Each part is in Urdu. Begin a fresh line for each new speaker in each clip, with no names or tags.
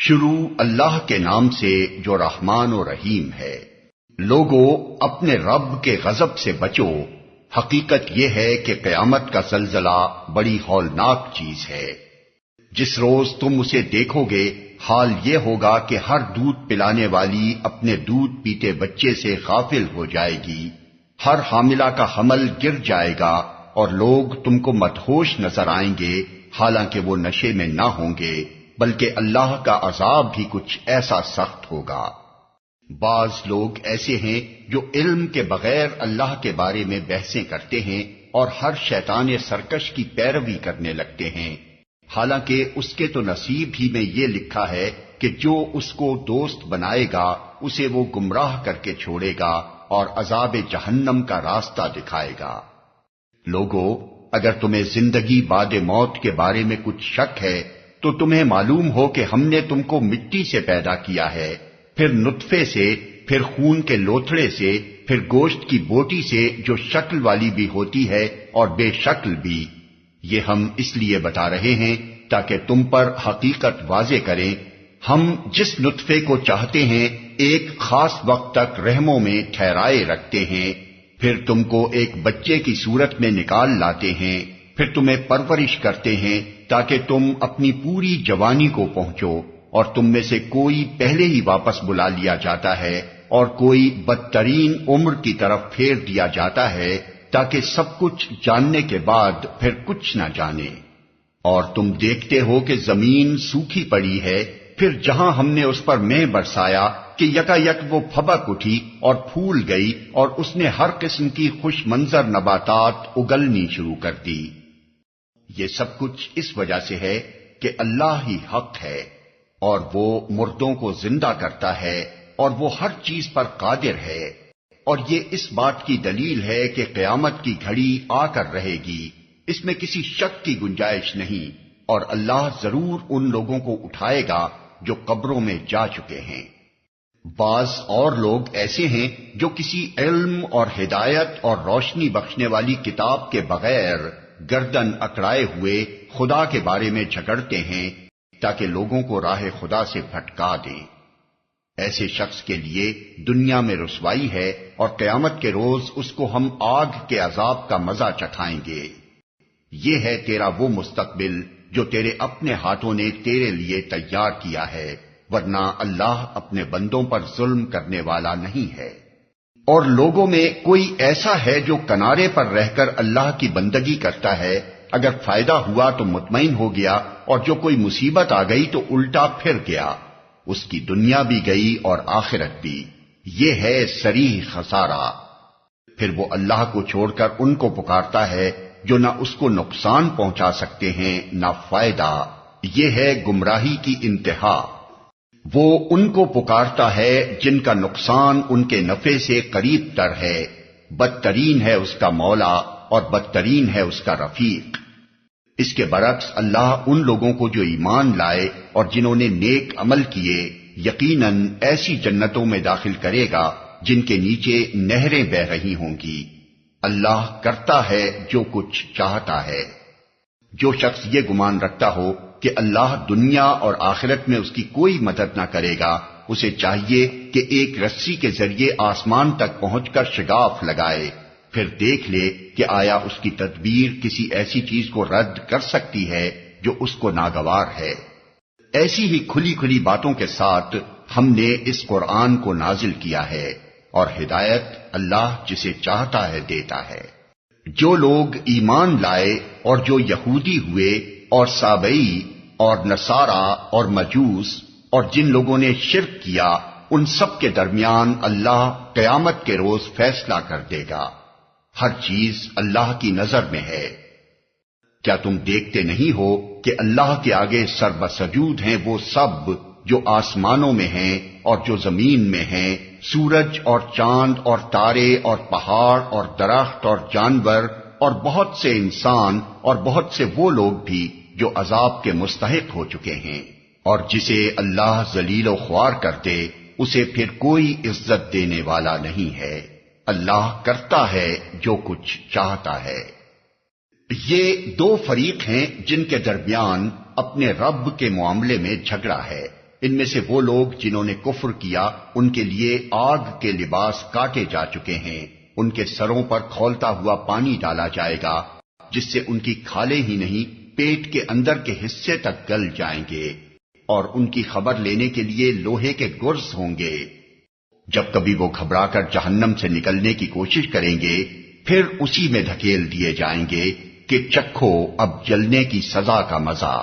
شروع اللہ کے نام سے جو رحمان و رحیم ہے۔ لوگو اپنے رب کے غضب سے بچو، حقیقت یہ ہے کہ قیامت کا زلزلہ بڑی ہولناک چیز ہے۔ جس روز تم اسے دیکھو گے حال یہ ہوگا کہ ہر دودھ پلانے والی اپنے دودھ پیتے بچے سے غافل ہو جائے گی، ہر حاملہ کا حمل گر جائے گا اور لوگ تم کو مدہوش نظر آئیں گے، حالانکہ وہ نشے میں نہ ہوں گے، بلکہ اللہ کا عذاب بھی کچھ ایسا سخت ہوگا۔ بعض لوگ ایسے ہیں جو علم کے بغیر اللہ کے بارے میں بحثیں کرتے ہیں اور ہر شیطان سرکش کی پیروی کرنے لگتے ہیں، حالانکہ اس کے تو نصیب ہی میں یہ لکھا ہے کہ جو اس کو دوست بنائے گا اسے وہ گمراہ کر کے چھوڑے گا اور عذاب جہنم کا راستہ دکھائے گا۔ لوگو اگر تمہیں زندگی بعد موت کے بارے میں کچھ شک ہے تو تمہیں معلوم ہو کہ ہم نے تم کو مٹی سے پیدا کیا ہے، پھر نطفے سے، پھر خون کے لوتھڑے سے، پھر گوشت کی بوٹی سے جو شکل والی بھی ہوتی ہے اور بے شکل بھی۔ یہ ہم اس لیے بتا رہے ہیں تاکہ تم پر حقیقت واضح کریں۔ ہم جس نطفے کو چاہتے ہیں ایک خاص وقت تک رحموں میں ٹھہرائے رکھتے ہیں، پھر تم کو ایک بچے کی صورت میں نکال لاتے ہیں، پھر تمہیں پرورش کرتے ہیں تاکہ تم اپنی پوری جوانی کو پہنچو، اور تم میں سے کوئی پہلے ہی واپس بلا لیا جاتا ہے اور کوئی بدترین عمر کی طرف پھیر دیا جاتا ہے تاکہ سب کچھ جاننے کے بعد پھر کچھ نہ جانے۔ اور تم دیکھتے ہو کہ زمین سوکھی پڑی ہے، پھر جہاں ہم نے اس پر مے برسایا کہ یکا یک وہ پھبک اٹھی اور پھول گئی اور اس نے ہر قسم کی خوش منظر نباتات اگلنی شروع کر دی۔ یہ سب کچھ اس وجہ سے ہے کہ اللہ ہی حق ہے، اور وہ مردوں کو زندہ کرتا ہے اور وہ ہر چیز پر قادر ہے، اور یہ اس بات کی دلیل ہے کہ قیامت کی گھڑی آ کر رہے گی، اس میں کسی شک کی گنجائش نہیں، اور اللہ ضرور ان لوگوں کو اٹھائے گا جو قبروں میں جا چکے ہیں۔ بعض اور لوگ ایسے ہیں جو کسی علم اور ہدایت اور روشنی بخشنے والی کتاب کے بغیر گردن اکڑائے ہوئے خدا کے بارے میں جھگڑتے ہیں تاکہ لوگوں کو راہ خدا سے بھٹکا دیں۔ ایسے شخص کے لیے دنیا میں رسوائی ہے اور قیامت کے روز اس کو ہم آگ کے عذاب کا مزہ چکھائیں گے۔ یہ ہے تیرا وہ مستقبل جو تیرے اپنے ہاتھوں نے تیرے لیے تیار کیا ہے، ورنہ اللہ اپنے بندوں پر ظلم کرنے والا نہیں ہے۔ اور لوگوں میں کوئی ایسا ہے جو کنارے پر رہ کر اللہ کی بندگی کرتا ہے، اگر فائدہ ہوا تو مطمئن ہو گیا، اور جو کوئی مصیبت آ گئی تو الٹا پھر گیا، اس کی دنیا بھی گئی اور آخرت بھی۔ یہ ہے صریح خسارہ۔ پھر وہ اللہ کو چھوڑ کر ان کو پکارتا ہے جو نہ اس کو نقصان پہنچا سکتے ہیں نہ فائدہ۔ یہ ہے گمراہی کی انتہا۔ وہ ان کو پکارتا ہے جن کا نقصان ان کے نفع سے قریب تر ہے، بدترین ہے اس کا مولا اور بدترین ہے اس کا رفیق۔ اس کے برعکس اللہ ان لوگوں کو جو ایمان لائے اور جنہوں نے نیک عمل کیے یقیناً ایسی جنتوں میں داخل کرے گا جن کے نیچے نہریں بہہ رہی ہوں گی۔ اللہ کرتا ہے جو کچھ چاہتا ہے۔ جو شخص یہ گمان رکھتا ہو کہ اللہ دنیا اور آخرت میں اس کی کوئی مدد نہ کرے گا، اسے چاہیے کہ ایک رسی کے ذریعے آسمان تک پہنچ کر شگاف لگائے، پھر دیکھ لے کہ آیا اس کی تدبیر کسی ایسی چیز کو رد کر سکتی ہے جو اس کو ناگوار ہے۔ ایسی ہی کھلی کھلی باتوں کے ساتھ ہم نے اس قرآن کو نازل کیا ہے، اور ہدایت اللہ جسے چاہتا ہے دیتا ہے۔ جو لوگ ایمان لائے اور جو یہودی ہوئے اور سابئی اور نصارہ اور مجوس اور جن لوگوں نے شرک کیا، ان سب کے درمیان اللہ قیامت کے روز فیصلہ کر دے گا۔ ہر چیز اللہ کی نظر میں ہے۔ کیا تم دیکھتے نہیں ہو کہ اللہ کے آگے سربسجود ہیں وہ سب جو آسمانوں میں ہیں اور جو زمین میں ہیں، سورج اور چاند اور تارے اور پہاڑ اور درخت اور جانور اور بہت سے انسان اور بہت سے وہ لوگ بھی جو عذاب کے مستحق ہو چکے ہیں، اور جسے اللہ ذلیل و خوار کر دے اسے پھر کوئی عزت دینے والا نہیں ہے۔ اللہ کرتا ہے جو کچھ چاہتا ہے۔ یہ دو فریق ہیں جن کے درمیان اپنے رب کے معاملے میں جھگڑا ہے۔ ان میں سے وہ لوگ جنہوں نے کفر کیا ان کے لیے آگ کے لباس کاٹے جا چکے ہیں، ان کے سروں پر کھولتا ہوا پانی ڈالا جائے گا جس سے ان کی کھالیں ہی نہیں پیٹ کے اندر کے حصے تک گل جائیں گے، اور ان کی خبر لینے کے لیے لوہے کے گرز ہوں گے۔ جب کبھی وہ گھبرا کر جہنم سے نکلنے کی کوشش کریں گے پھر اسی میں دھکیل دیے جائیں گے کہ چکھو اب جلنے کی سزا کا مزہ۔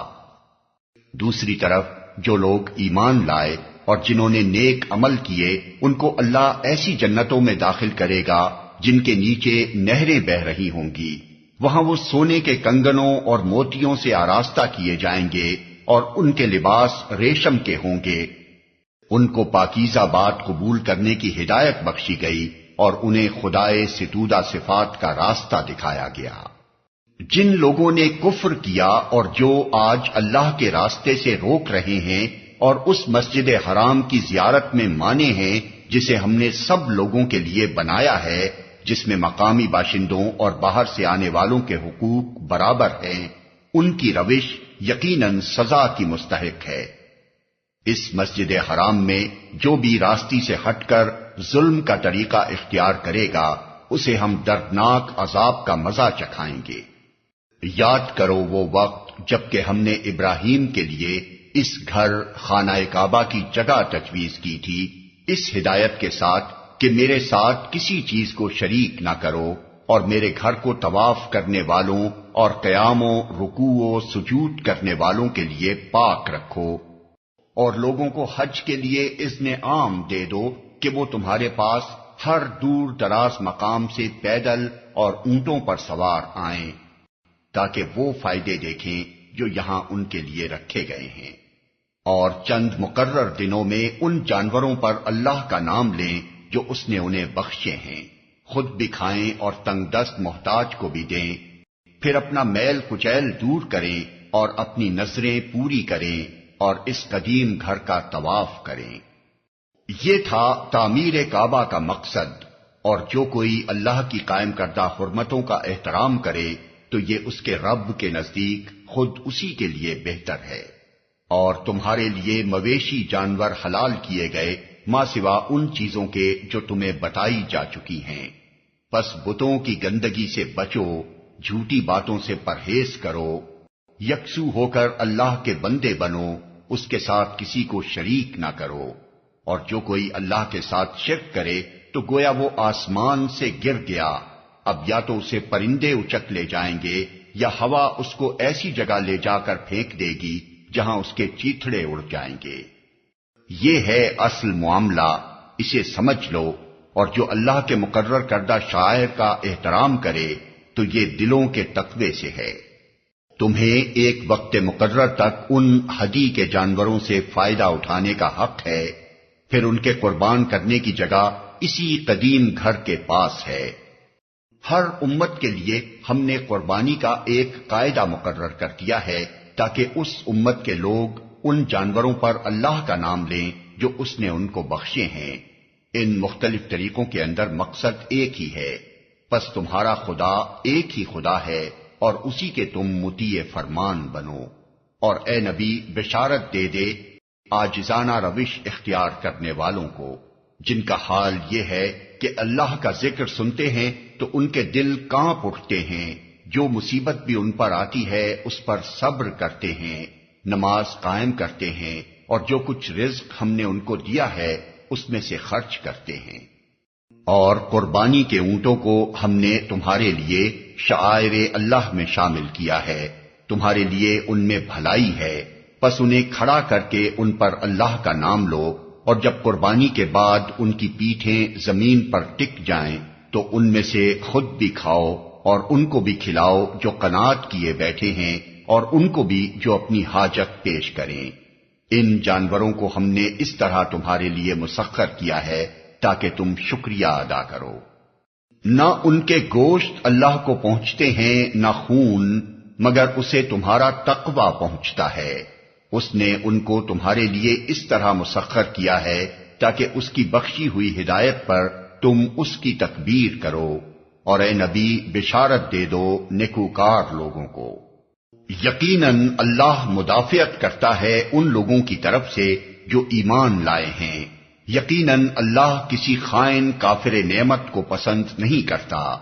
دوسری طرف جو لوگ ایمان لائے اور جنہوں نے نیک عمل کیے ان کو اللہ ایسی جنتوں میں داخل کرے گا جن کے نیچے نہریں بہہ رہی ہوں گی، وہاں وہ سونے کے کنگنوں اور موتیوں سے آراستہ کیے جائیں گے اور ان کے لباس ریشم کے ہوں گے۔ ان کو پاکیزہ بات قبول کرنے کی ہدایت بخشی گئی اور انہیں خدائے ستودہ صفات کا راستہ دکھایا گیا۔ جن لوگوں نے کفر کیا اور جو آج اللہ کے راستے سے روک رہے ہیں اور اس مسجد حرام کی زیارت میں مانے ہیں جسے ہم نے سب لوگوں کے لیے بنایا ہے، جس میں مقامی باشندوں اور باہر سے آنے والوں کے حقوق برابر ہیں، ان کی روش یقیناً سزا کی مستحق ہے۔ اس مسجد حرام میں جو بھی راستی سے ہٹ کر ظلم کا طریقہ اختیار کرے گا اسے ہم دردناک عذاب کا مزہ چکھائیں گے۔ یاد کرو وہ وقت جبکہ ہم نے ابراہیم کے لیے اس گھر خانہ کعبہ کی جگہ تجویز کی تھی، اس ہدایت کے ساتھ کہ میرے ساتھ کسی چیز کو شریک نہ کرو اور میرے گھر کو طواف کرنے والوں اور قیاموں، رکوعوں، سجود کرنے والوں کے لیے پاک رکھو، اور لوگوں کو حج کے لیے اذن عام دے دو کہ وہ تمہارے پاس ہر دور دراز مقام سے پیدل اور اونٹوں پر سوار آئیں تاکہ وہ فائدے دیکھیں جو یہاں ان کے لیے رکھے گئے ہیں، اور چند مقرر دنوں میں ان جانوروں پر اللہ کا نام لیں جو اس نے انہیں بخشے ہیں، خود بھی کھائیں اور تنگ دست محتاج کو بھی دیں، پھر اپنا میل کچیل دور کریں اور اپنی نظریں پوری کریں اور اس قدیم گھر کا طواف کریں۔ یہ تھا تعمیر کعبہ کا مقصد، اور جو کوئی اللہ کی قائم کردہ حرمتوں کا احترام کرے تو یہ اس کے رب کے نزدیک خود اسی کے لیے بہتر ہے۔ اور تمہارے لیے مویشی جانور حلال کیے گئے ماں سوا ان چیزوں کے جو تمہیں بتائی جا چکی ہیں، پس بتوں کی گندگی سے بچو، جھوٹی باتوں سے پرہیز کرو، یکسو ہو کر اللہ کے بندے بنو، اس کے ساتھ کسی کو شریک نہ کرو، اور جو کوئی اللہ کے ساتھ شرک کرے تو گویا وہ آسمان سے گر گیا، اب یا تو اسے پرندے اچک لے جائیں گے یا ہوا اس کو ایسی جگہ لے جا کر پھینک دے گی جہاں اس کے چیتھڑے اڑ جائیں گے۔ یہ ہے اصل معاملہ، اسے سمجھ لو، اور جو اللہ کے مقرر کردہ شعائر کا احترام کرے تو یہ دلوں کے تقوی سے ہے۔ تمہیں ایک وقت مقرر تک ان ہدی کے جانوروں سے فائدہ اٹھانے کا حق ہے، پھر ان کے قربان کرنے کی جگہ اسی قدیم گھر کے پاس ہے۔ ہر امت کے لیے ہم نے قربانی کا ایک قاعدہ مقرر کر دیا ہے تاکہ اس امت کے لوگ ان جانوروں پر اللہ کا نام لیں جو اس نے ان کو بخشے ہیں۔ ان مختلف طریقوں کے اندر مقصد ایک ہی ہے، پس تمہارا خدا ایک ہی خدا ہے اور اسی کے تم مطیع فرمان بنو۔ اور اے نبی بشارت دے دے عاجزانہ روش اختیار کرنے والوں کو، جن کا حال یہ ہے کہ اللہ کا ذکر سنتے ہیں تو ان کے دل کانپ اٹھتے ہیں، جو مصیبت بھی ان پر آتی ہے اس پر صبر کرتے ہیں، نماز قائم کرتے ہیں، اور جو کچھ رزق ہم نے ان کو دیا ہے اس میں سے خرچ کرتے ہیں۔ اور قربانی کے اونٹوں کو ہم نے تمہارے لیے شعائر اللہ میں شامل کیا ہے، تمہارے لیے ان میں بھلائی ہے، پس انہیں کھڑا کر کے ان پر اللہ کا نام لو، اور جب قربانی کے بعد ان کی پیٹھیں زمین پر ٹک جائیں تو ان میں سے خود بھی کھاؤ اور ان کو بھی کھلاؤ جو قناعت کیے بیٹھے ہیں، اور ان کو بھی جو اپنی حاجت پیش کریں۔ ان جانوروں کو ہم نے اس طرح تمہارے لیے مسخر کیا ہے تاکہ تم شکریہ ادا کرو۔ نہ ان کے گوشت اللہ کو پہنچتے ہیں نہ خون، مگر اسے تمہارا تقوی پہنچتا ہے۔ اس نے ان کو تمہارے لیے اس طرح مسخر کیا ہے تاکہ اس کی بخشی ہوئی ہدایت پر تم اس کی تکبیر کرو، اور اے نبی بشارت دے دو نیکوکار لوگوں کو۔ یقیناً اللہ مدافعت کرتا ہے ان لوگوں کی طرف سے جو ایمان لائے ہیں، یقیناً اللہ کسی خائن کافر نعمت کو پسند نہیں کرتا۔